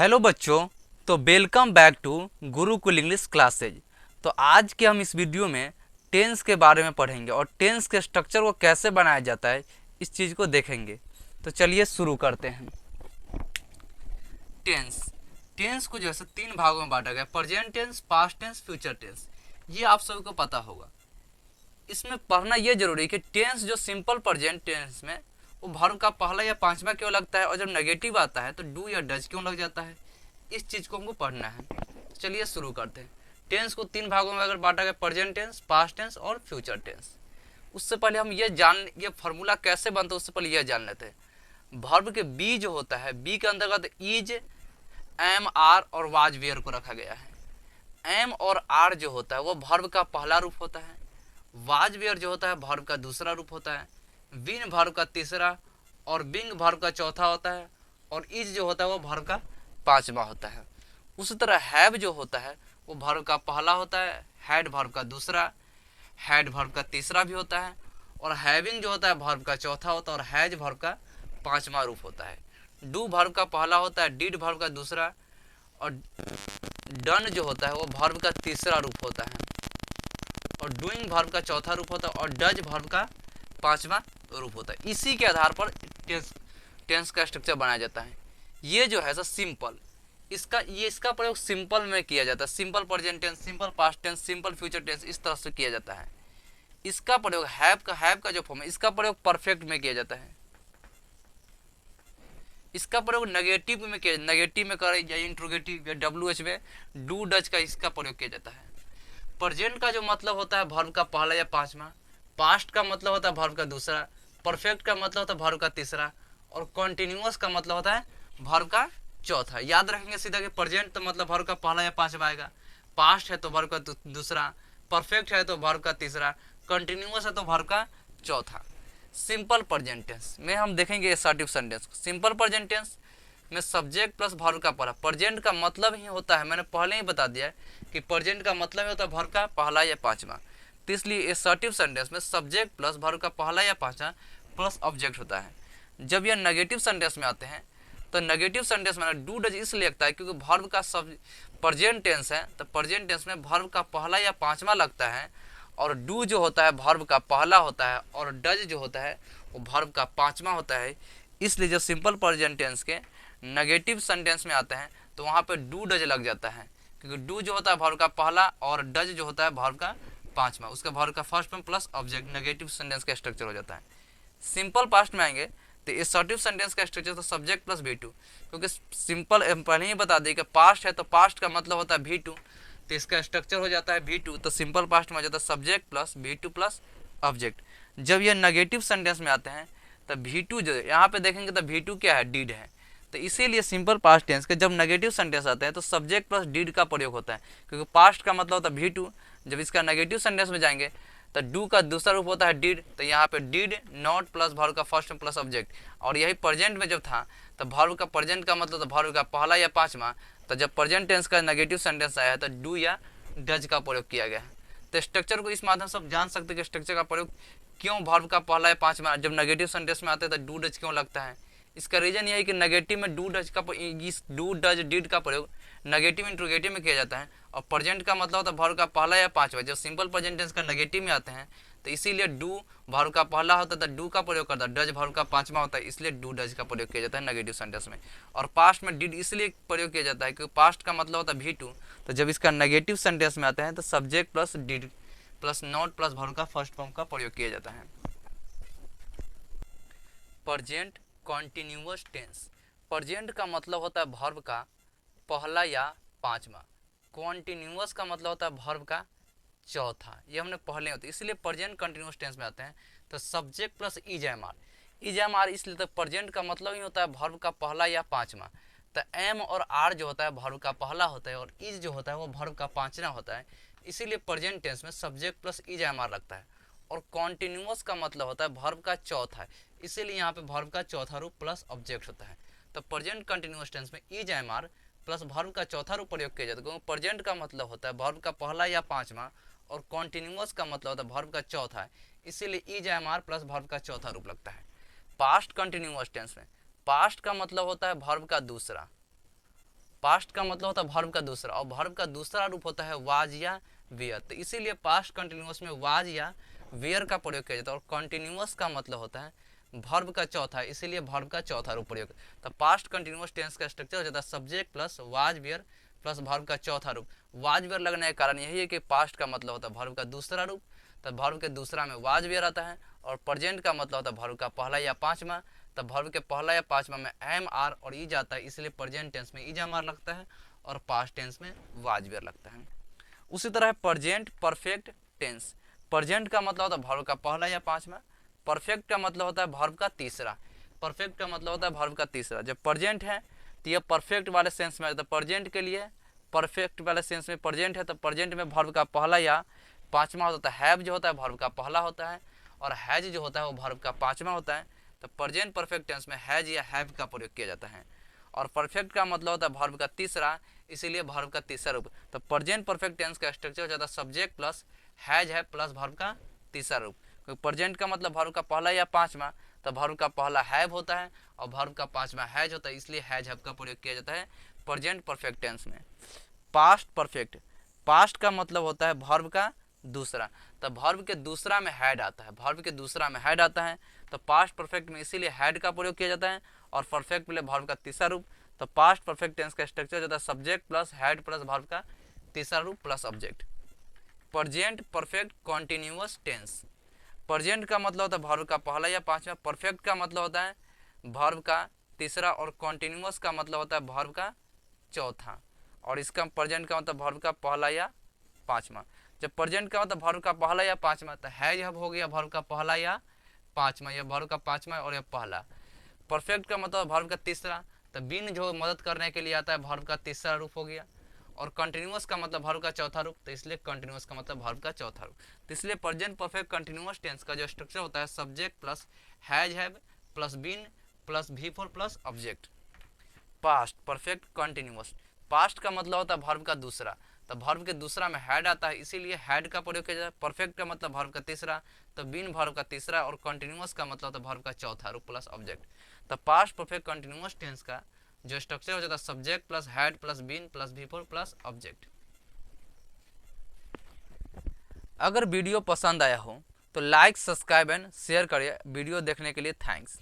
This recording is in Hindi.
हेलो बच्चों। तो welcome back to Gurukul English classes. तो आज के हम इस वीडियो में टेंस के बारे में पढ़ेंगे और टेंस के स्ट्रक्चर को कैसे बनाया जाता है इस चीज़ को देखेंगे। तो चलिए शुरू करते हैं। टेंस टेंस को जैसे तीन भागों में बांटा गया, present tense, past tense, future tense. ये आप सभी को पता होगा। इसमें पढ़ना ये जरूरी है कि टेंस जो सिंपल प्रेजेंट टेंस में वो वर्ब का पहला या पांचवा क्यों लगता है, और जब नेगेटिव आता है तो डू या डज क्यों लग जाता है, इस चीज को हमको पढ़ना है। तो चलिए शुरू करते हैं। टेंस को तीन भागों में अगर बांटा गया, प्रेजेंट टेंस, पास्ट टेंस और फ्यूचर टेंस। उससे पहले हम ये फार्मूला कैसे बनता है उससे पहले यह जान लेते हैं। वर्ब के बी जो होता है, बी के अंतर्गत इज, एम, आर और वाज, वेयर को रखा गया है। एम और आर जो होता है वो वर्ब का पहला रूप होता है। वाज वेयर जो होता है वर्ब का दूसरा रूप होता है। बीन वर्ब का तीसरा और बिंग वर्ब का चौथा होता है। और इज जो होता है वो वर्ब का पांचवा होता है। उसी तरह हैव जो होता है वो वर्ब का पहला होता है, हैड वर्ब का दूसरा, हैड वर्ब का तीसरा भी होता है। और हैविंग जो होता है वर्ब का चौथा होता है और हैज वर्ब का पांचवा रूप होता है। डू वर्ब का पहला होता है, डिड वर्ब का दूसरा और डन जो होता है वो वर्ब का तीसरा रूप होता है। और डूइंग वर्ब का चौथा रूप होता है और डज वर्ब का पांचवा रूप होता है। इसी के आधार पर टेंस का स्ट्रक्चर बनाया जाता है। ये जो है सिंपल, इसका प्रयोग सिंपल में किया जाता है। Simple present tense, simple past tense, simple future tense, इस तरह से किया जाता है। इसका प्रयोग हैव का जो फॉर्म है इसका प्रयोग परफेक्ट में किया जाता है। इसका प्रयोग नेगेटिव में किया, नेगेटिव में करें या इंट्रोगेटिव या WH में डू डज का इसका प्रयोग किया जाता है। प्रेजेंट का जो मतलब होता है वर्ब का पहला या पांचवा, पास्ट का मतलब होता है वर्ब का दूसरा, परफेक्ट का मतलब होता है वर्ब का तीसरा और कॉन्टिन्यूअस का मतलब होता है वर्ब का चौथा। याद रखेंगे सीधा कि प्रेजेंट तो मतलब वर्ब का पहला या पांचवा आएगा, पास्ट है तो वर्ब का दूसरा, परफेक्ट है तो वर्ब का तीसरा, कंटिन्यूअस है तो वर्ब का चौथा। सिंपल प्रेजेंट टेंस में हम देखेंगे असर्टिव सेंटेंस को। सिंपल प्रेजेंट टेंस में सब्जेक्ट प्लस वर्ब का पहला, प्रेजेंट का मतलब ही होता है, मैंने पहले ही बता दिया है कि प्रेजेंट का मतलब ही होता है वर्ब का पहला या पांचवा। तो इसलिए असर्टिव सेंटेंस में सब्जेक्ट प्लस वर्ब का पहला या पांचवा प्लस ऑब्जेक्ट होता है। जब यह नेगेटिव सेंटेंस में आते हैं तो नेगेटिव सेंटेंस में डू डज इसलिए लगता है क्योंकि वर्ब का सब प्रेजेंट टेंस है, तो प्रेजेंट टेंस में वर्ब का पहला या पांचवा लगता है और डू जो होता है वर्ब का पहला होता है और डज जो होता है वो वर्ब का पांचवा होता है। इसलिए जब सिंपल प्रेजेंट टेंस के नेगेटिव सेंटेंस में आते हैं तो वहाँ पे डू डज लग जाता है, क्योंकि डू जो होता है वर्ब का पहला और डज जो होता है वर्ब का पांचवा, उसका वर्ब का first form plus object negative sentence का स्ट्रक्चर हो जाता है। सिंपल पास्ट में आएंगे तो असर्टिव सेंटेंस का स्ट्रक्चर तो सब्जेक्ट प्लस V2, क्योंकि सिंपल पहले ही बता दें कि पास्ट है तो पास्ट का मतलब होता है V2, तो इसका स्ट्रक्चर हो जाता है V2। तो सिंपल पास्ट में आ जाता है subject plus V2 plus object. जब ये नेगेटिव सेंटेंस में आते हैं तो V2 जो यहाँ पे देखेंगे तो V2 क्या है, डिड है। तो इसीलिए सिंपल पास्ट टेंस के जब नेगेटिव सेंटेंस आते हैं तो सब्जेक्ट प्लस डिड का प्रयोग होता है, क्योंकि पास्ट का मतलब होता है V2। जब इसका नेगेटिव सेंटेंस में जाएंगे तो डू का दूसरा रूप होता है डिड, तो यहाँ पे डिड नॉट प्लस वर्ब का फर्स्ट प्लस ऑब्जेक्ट। और यही प्रेजेंट में जब था तो वर्ब का प्रेजेंट का मतलब तो वर्ब का पहला या पांचवा, तो जब प्रेजेंट टेंस का नेगेटिव सेंटेंस आया है तो डू या डज का प्रयोग किया गया है। तो स्ट्रक्चर को इस माध्यम से आप जान सकते हैं कि स्ट्रक्चर का प्रयोग क्यों वर्ब का पहला या पांचवा जब नेगेटिव सेंटेंस में आते हैं तो डू डज क्यों लगता है। इसका रीजन ये है कि नेगेटिव में डू डज डिड का प्रयोग नेगेटिव इंट्रोगेटिव में किया जाता है और प्रेजेंट का मतलब होता है वर्ब का पहला या पांचवा। जब सिंपल प्रेजेंट टेंस का नेगेटिव में आते हैं तो इसीलिए डू वर्ब का पहला होता है तो डू का प्रयोग करता है, डज वर्ब का पांचवा होता है इसलिए डू डज का प्रयोग किया जाता है नेगेटिव सेंटेंस में। और पास्ट में डिड इसलिए प्रयोग किया जाता है क्योंकि पास्ट का मतलब होता है V2, तो जब इसका नेगेटिव सेंटेंस में आते हैं तो subject plus did plus not plus verb का फर्स्ट फॉर्म का प्रयोग किया जाता है। प्रेजेंट कॉन्टिन्यूअस टेंस, प्रेजेंट का मतलब होता है वर्ब का पहला या पांचवा, कॉन्टिन्यूअस का मतलब होता है वर्ब का चौथा। ये हमने पहले होते इसलिए प्रेजेंट कंटिन्यूअस टेंस में आते हैं तो subject plus is am are इसलिए तो प्रेजेंट का मतलब ही होता है वर्ब का पहला या पांचवा। तो एम और आर जो होता है वर्ब का पहला होता है और इज जो होता है वो वर्ब का पांचवा होता है, इसीलिए प्रेजेंट टेंस में subject plus is am are लगता है। और कॉन्टिन्यूअस का मतलब होता है वर्ब का चौथा, इसीलिए यहाँ पे वर्ब का चौथा रूप प्लस ऑब्जेक्ट होता है। तो प्रेजेंट कंटिन्यूअस टेंस में is am are plus verb का चौथा रूप प्रयोग किया जाता है, क्योंकि प्रेजेंट का मतलब होता है वर्ब का पहला या पांचवा और कॉन्टिन्यूअस का मतलब होता है वर्ब का चौथा है, इसीलिए is am are plus verb का चौथा रूप लगता है। पास्ट कंटिन्यूअस टेंस में पास्ट का मतलब होता है वर्ब का दूसरा पास्ट का मतलब होता है वर्ब का दूसरा, और वर्ब का दूसरा रूप होता है वाज या वेयर। तो इसीलिए पास्ट कंटिन्यूअस में वाज या वेयर का प्रयोग किया जाता है। और कंटिन्यूअस का मतलब होता है वर्ब का चौथा, इसीलिए वर्ब का चौथा रूप प्रयोग। तो पास्ट कंटिन्यूअस टेंस का स्ट्रक्चर हो जाता है subject plus was were plus verb का चौथा रूप। वाज वेयर लगने का कारण यही है कि पास्ट का मतलब होता है वर्ब का दूसरा रूप, तो वर्ब के दूसरा में वाज वेयर आता है। और प्रेजेंट का मतलब होता है वर्ब का पहला या पांचवा, तब वर्ब के पहला या पांचवा में एम आर और ई जाता है, इसलिए प्रेजेंट टेंस में इज एम आर लगता है और पास्ट टेंस में वाज वेयर लगता है। उसी तरह प्रेजेंट परफेक्ट टेंस। प्रेजेंट का मतलब होता है वर्ब का पहला या पांचवा, परफेक्ट का मतलब होता है वर्ब का तीसरा। परफेक्ट का मतलब होता है वर्ब का तीसरा। जब प्रेजेंट है तो यह परफेक्ट वाले सेंस में, तो प्रेजेंट के लिए परफेक्ट वाले सेंस में प्रेजेंट है, तो प्रेजेंट में वर्ब का पहला या पांचवा होता है। हैव जो होता है वर्ब का पहला होता है, और हैज जो होता है वो वर्ब का पांचवा होता है। तो प्रेजेंट परफेक्ट टेंस में हैज या हैव का प्रयोग किया जाता है। और परफेक्ट का मतलब होता है वर्ब का तीसरा, इसीलिए वर्ब का तीसरा रूप। तो प्रेजेंट परफेक्ट टेंस का स्ट्रक्चर हो जाता है सब्जेक्ट प्लस हैज है प्लस वर्ब का तीसरा रूप। क्योंकि प्रेजेंट का मतलब वर्ब का पहला या पांचवा, तो वर्ब का पहला हैव होता है और वर्ब का पांचवा हैज होता है, इसलिए हैज हैव का प्रयोग किया जाता है प्रेजेंट परफेक्ट टेंस में। Past perfect. पास्ट का मतलब होता है वर्ब का दूसरा, तो वर्ब के दूसरा में हैड आता है, वर्ब के दूसरा में हैड आता है, तो पास्ट परफेक्ट में इसीलिए हैड का प्रयोग किया जाता है। और परफेक्ट में वर्ब का तीसरा रूप, तो पास्ट परफेक्ट टेंस का स्ट्रक्चर जाता है subject plus had plus verb का तीसरा रूप plus object. Present perfect continuous tense. Present का मतलब होता है वर्ब का पहला या पांचवा, परफेक्ट का मतलब होता है वर्ब का तीसरा, और कॉन्टिन्यूअस का मतलब होता है वर्ब का चौथा। और इसका प्रेजेंट का मतलब वर्ब का पहला या पांचवा। जब प्रेजेंट का मतलब वर्ब का पहला या पांचवा, तो हैज हैव हो गया वर्ब का पहला या पांचवा, यह वर्ब का पांचवा और यह पहला। परफेक्ट का मतलब वर्ब का तीसरा, तो बीन जो मदद करने के लिए आता है वर्ब का तीसरा रूप हो गया। और कंटिन्यूअस का मतलब वर्ब का चौथा रूप, तो इसलिए कंटिन्यूअस का मतलब वर्ब का चौथा रूप। तो इसलिए प्रेजेंट परफेक्ट कंटिन्यूअस टेंस का जो स्ट्रक्चर होता है subject plus has have plus been plus V4 plus object. Past perfect continuous. Past का मतलब होता है वर्ब का दूसरा, तो वर्ब के दूसरा में हैड आता है, इसीलिए हैड का प्रयोग किया जाता है। परफेक्ट का मतलब वर्ब का तीसरा, तो बीन वर्ब का तीसरा, और कंटिन्यूअस का मतलब होता है वर्ब का चौथा रूप प्लस ऑब्जेक्ट। तो पास्ट परफेक्ट कंटिन्यूअस टेंस का जो स्ट्रक्चर हो जाता है subject plus had plus been plus V4 plus object. अगर वीडियो पसंद आया हो तो लाइक सब्सक्राइब एंड शेयर करिए। वीडियो देखने के लिए थैंक्स।